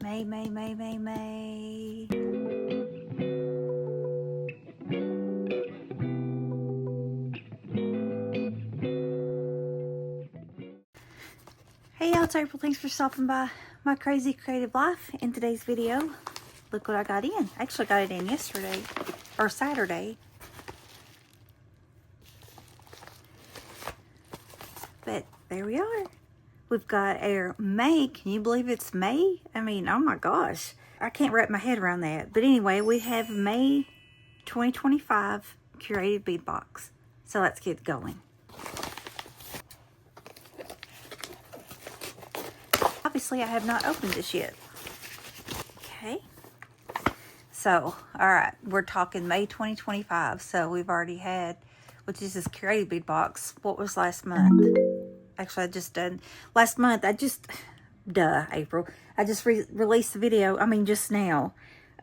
May, May, May, May, May. Hey y'all, it's April. Thanks for stopping by my crazy creative life. In today's video, look what I got in. I actually got it in yesterday, or Saturday. But there we are. We've got our May. Can you believe it's May? I mean, oh my gosh. I can't wrap my head around that. But anyway, we have May 2025 Curated Bead Box. So let's get going. Obviously, I have not opened this yet. Okay. So, all right. We're talking May 2025. So we've already had, which is this Curated Bead Box. What was last month? Actually, I just done last month. April. I just released the video. I mean, just now,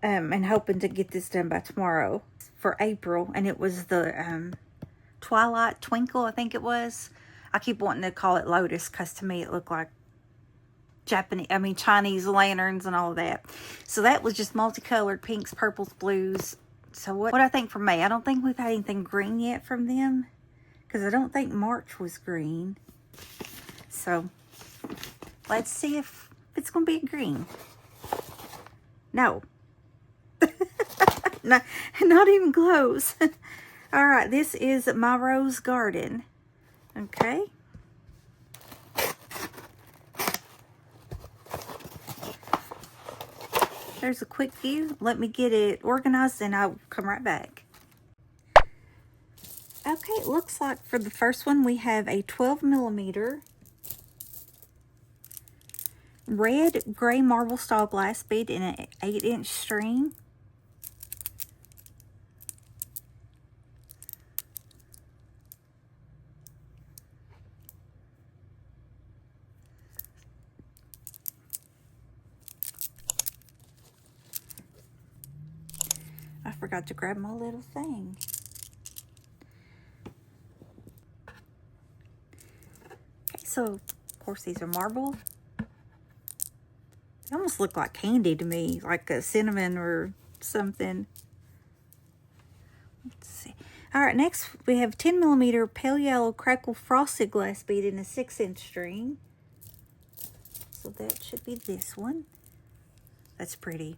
and hoping to get this done by tomorrow for April. And it was the Twilight Twinkle, I think it was. I keep wanting to call it Lotus because to me it looked like Chinese lanterns and all of that. So that was just multicolored pinks, purples, blues. So what I think for May, I don't think we've had anything green yet from them because I don't think March was green. So let's see if it's going to be green. No. Not even close. All right, this is My Rose Garden. Okay. There's a quick view. Let me get it organized and I'll come right back. Okay, it looks like for the first one we have a 12mm red gray marble style glass bead in an 8-inch string. I forgot to grab my little thing. Okay, so of course these are marble. They almost look like candy to me, like a cinnamon or something. Let's see. All right, next we have 10mm pale yellow crackle frosted glass bead in a 6-inch string. So that should be this one. That's pretty.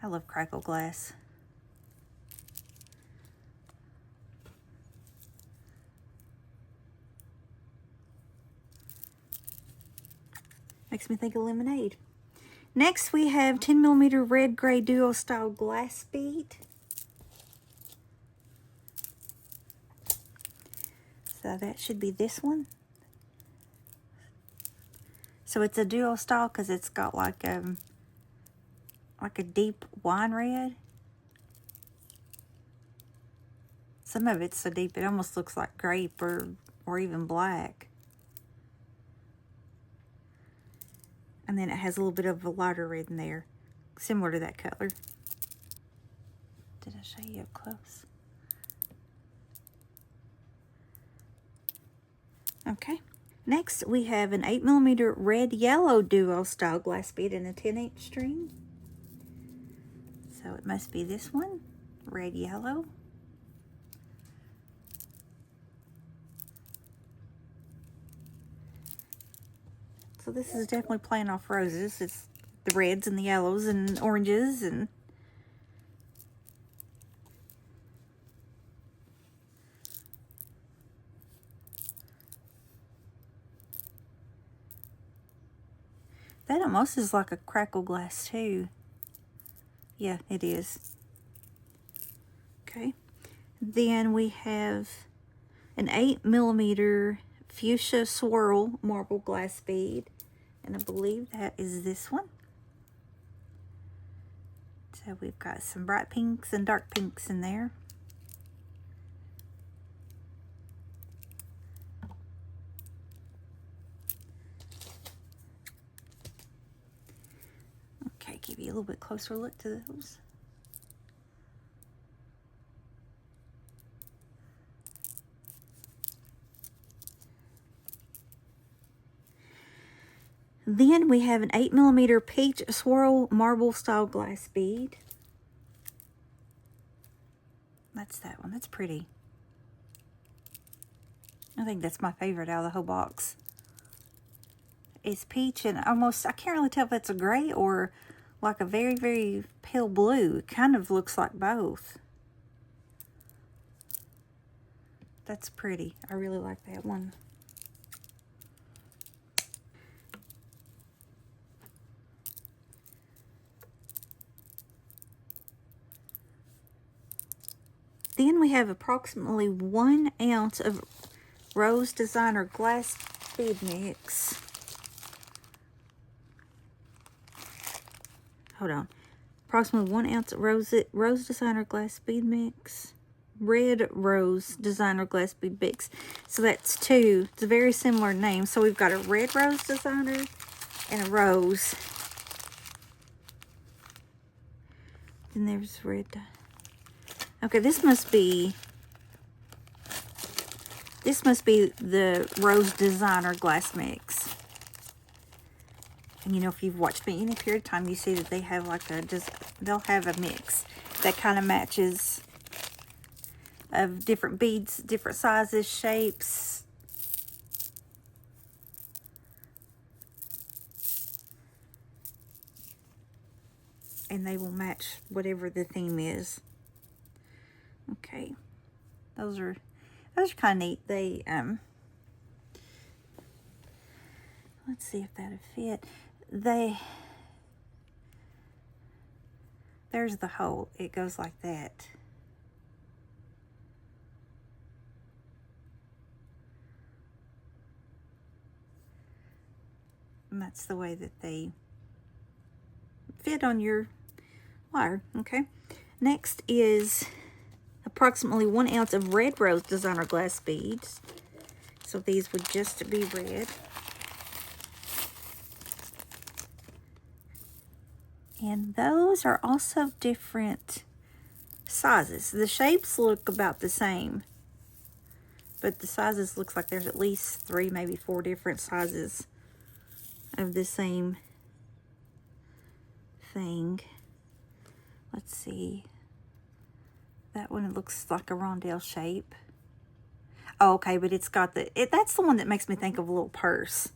I love crackle glass. Makes me think of lemonade. Next, we have 10mm red gray duo style glass bead. So that should be this one. So it's a duo style because it's got like a deep wine red. Some of it's so deep it almost looks like grape or even black. And then it has a little bit of a lighter red in there, similar to that color. Did I show you up close? Okay. Next, we have an 8mm red-yellow duo style glass bead in a 10-inch string. So it must be this one, red-yellow. So this is definitely playing off roses. It's the reds and the yellows and oranges and that almost is like a crackle glass too. Yeah, it is. Okay. Then we have an 8mm fuchsia swirl marble glass bead. And I believe that is this one. So we've got some bright pinks and dark pinks in there. Okay, give you a little bit closer look to those. Then we have an 8mm peach swirl marble style glass bead. That's that one. That's pretty. I think that's my favorite out of the whole box. It's peach and almost, I can't really tell if it's a gray or like a very, very pale blue. It kind of looks like both. That's pretty. I really like that one. Then we have approximately 1 ounce of Rose Designer glass bead mix. Hold on. Approximately 1 ounce of Rose Designer glass bead mix. Red Rose Designer glass bead mix. So that's 2. It's a very similar name. So we've got a Red Rose Designer and a Rose. And there's red. Okay, this must be the Rose Designer glass mix. And you know, if you've watched me any period of time, you see that they have like they'll have a mix that kind of matches of different beads, different sizes, shapes. And they will match whatever the theme is. Okay, those are kind of neat. They let's see if that'll fit. There's the hole. It goes like that. And that's the way that they fit on your wire. Okay, next is approximately 1 ounce of Red Rose Designer glass beads. So these would just be red. And those are also different sizes. The shapes look about the same, but the sizes looks like there's at least 3, maybe 4 different sizes of the same thing. Let's see. That one, it looks like a rondelle shape. Oh, okay, but it's got that's the one that makes me think of a little purse.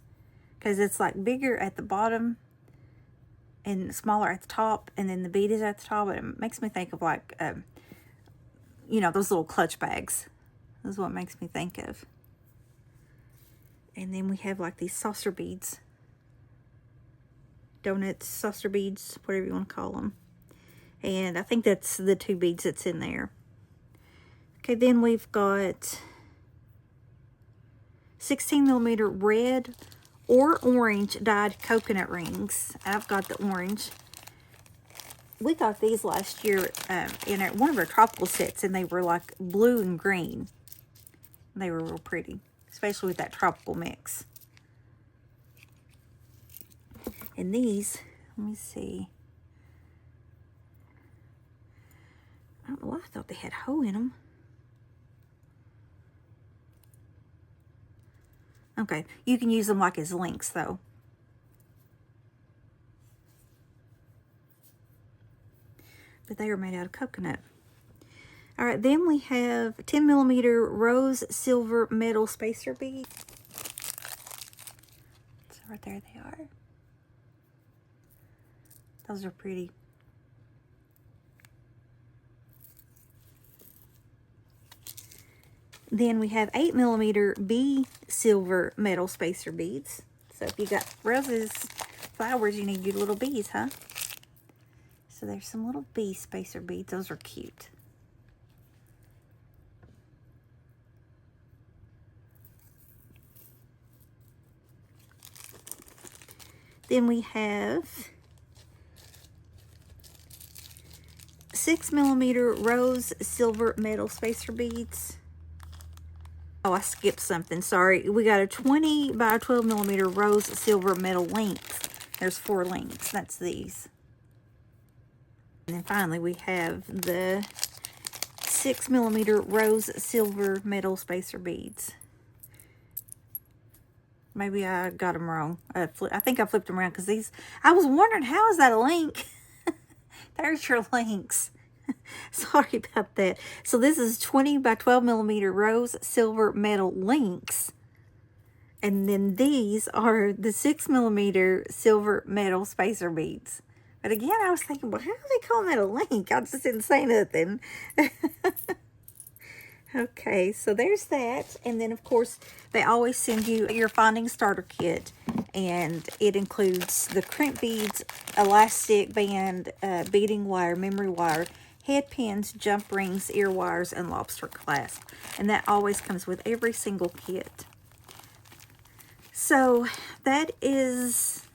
Because it's like bigger at the bottom and smaller at the top, and then the bead is at the top. It makes me think of like, you know, those little clutch bags. That's what it makes me think of. And then we have like these saucer beads. Donuts, saucer beads, whatever you want to call them. And I think that's the 2 beads that's in there. Okay, then we've got 16mm red or orange dyed coconut rings. I've got the orange. We got these last year in one of our tropical sets, and they were like blue and green. They were real pretty, especially with that tropical mix. And these, let me see. I don't know why I thought they had a hole in them. Okay, you can use them like as links though. But they are made out of coconut. All right, then we have 10mm rose silver metal spacer bead. So right there they are. Those are pretty. Then we have 8mm bee silver metal spacer beads. So if you got roses, flowers, you need your little bees, huh? So there's some little bee spacer beads. Those are cute. Then we have 6mm rose silver metal spacer beads. Oh, I skipped something. Sorry. We got a 20 by 12mm rose silver metal length. There's 4 lengths. That's these. And then finally, we have the 6mm rose silver metal spacer beads. Maybe I got them wrong. I think I flipped them around because these, I was wondering, how is that a link? There's your links. Sorry about that. So this is 20 by 12 millimeter rose silver metal links. And then these are the 6 millimeter silver metal spacer beads. But again, I was thinking, well, how are they calling that a link? I just didn't say nothing. Okay, so there's that. And then, of course, they always send you your Finding Starter Kit. And it includes the crimp beads, elastic band, beading wire, memory wire, head pins, jump rings, ear wires, and lobster clasp. And that always comes with every single kit. So that is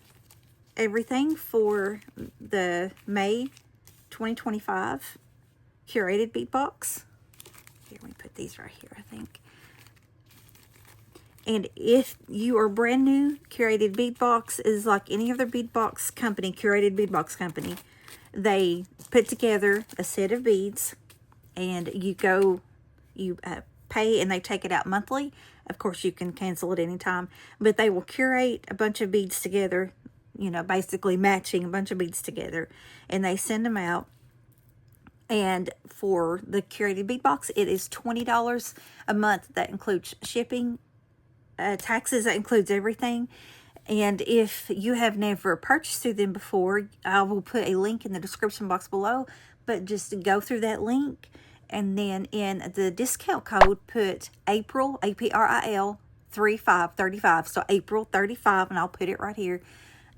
everything for the May 2025 Curated Bead Box. Here, let me put these right here, I think. And if you are brand new, Curated Bead Box is like any other bead box company, Curated Bead Box company. They put together a set of beads, and you pay, and they take it out monthly. Of course, you can cancel at any time, but they will curate a bunch of beads together, you know, basically matching a bunch of beads together, and they send them out. And for the Curated Bead Box, it is $20 a month. That includes shipping, taxes, that includes everything. And if you have never purchased through them before, I will put a link in the description box below. But just go through that link, and then in the discount code, put April, APRIL 3535. So April 35, and I'll put it right here.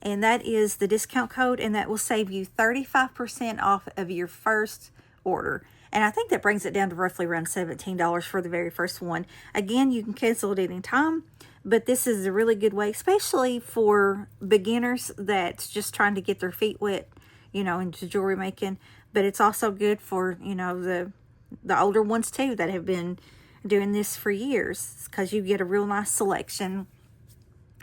And that is the discount code, and that will save you 35% off of your first order. And I think that brings it down to roughly around $17 for the very first one. Again, you can cancel at any time, but this is a really good way, especially for beginners that's just trying to get their feet wet, you know, into jewelry making. But it's also good for, you know, the older ones too that have been doing this for years, because you get a real nice selection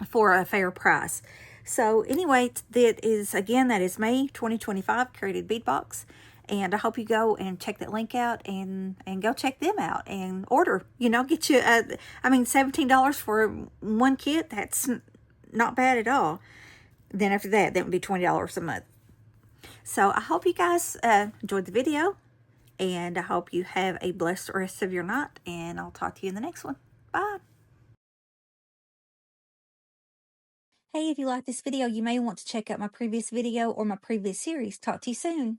for a fair price. So anyway, that is May 2025 Curated Bead Box. And I hope you go and check that link out, and go check them out and order. You know, get you, $17 for one kit. That's not bad at all. Then after that, that would be $20 a month. So I hope you guys enjoyed the video, and I hope you have a blessed rest of your night, and I'll talk to you in the next one. Bye. Hey, if you like this video, you may want to check out my previous video or my previous series. Talk to you soon.